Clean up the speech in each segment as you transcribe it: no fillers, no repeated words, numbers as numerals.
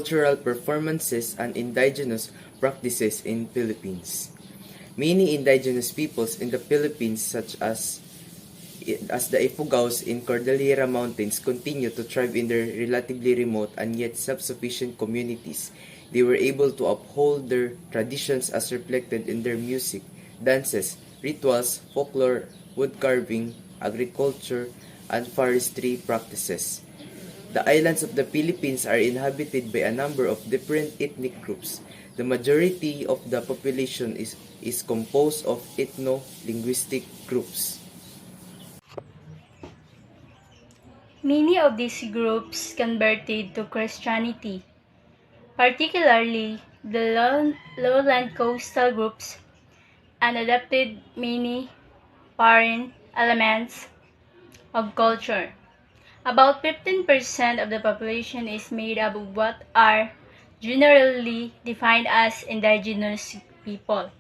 cultural performances, and indigenous practices in Philippines. Many indigenous peoples in the Philippines such as the Ifugaos in Cordillera Mountains continue to thrive in their relatively remote and yet self-sufficient communities. They were able to uphold their traditions as reflected in their music, dances, rituals, folklore, wood carving, agriculture, and forestry practices. The islands of the Philippines are inhabited by a number of different ethnic groups. The majority of the population is composed of ethno-linguistic groups. Many of these groups converted to Christianity, particularly the lowland coastal groups, and adopted many foreign elements of culture. About 15% of the population is made up of what are generally defined as indigenous people.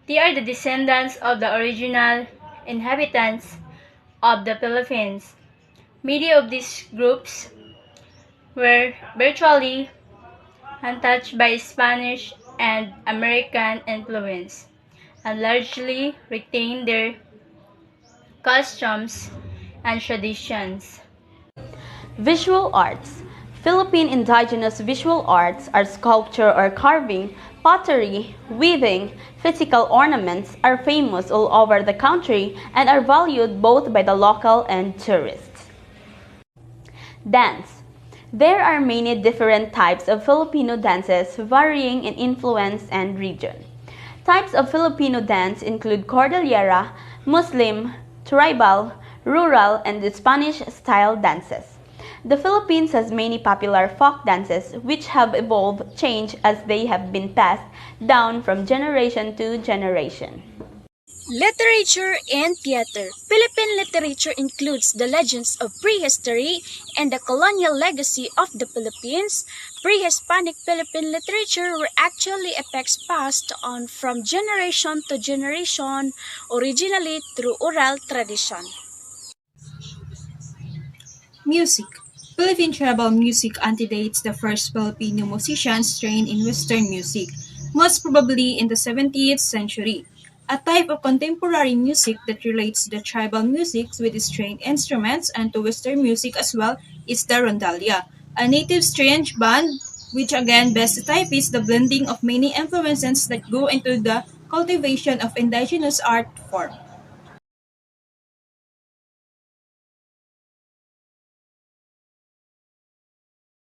They are the descendants of the original inhabitants of the Philippines. Many of these groups were virtually untouched by Spanish and American influence and largely retained their customs and traditions. Visual arts. Philippine indigenous visual arts are sculpture or carving, pottery, weaving, physical ornaments are famous all over the country and are valued both by the local and tourists. Dance. There are many different types of Filipino dances varying in influence and region. Types of Filipino dance include Cordillera, Muslim, tribal, rural, and Spanish-style dances. The Philippines has many popular folk dances which have evolved, changed as they have been passed down from generation to generation. Literature and theater. Philippine literature includes the legends of prehistory and the colonial legacy of the Philippines. Pre-Hispanic Philippine literature were actually epics passed on from generation to generation, originally through oral tradition. Music. Philippine tribal music antedates the first Filipino musicians trained in Western music, most probably in the 17th century. A type of contemporary music that relates the tribal music with stringed instruments and to Western music as well is the rondalia, a native string band which again best typifies the blending of many influences that go into the cultivation of indigenous art form.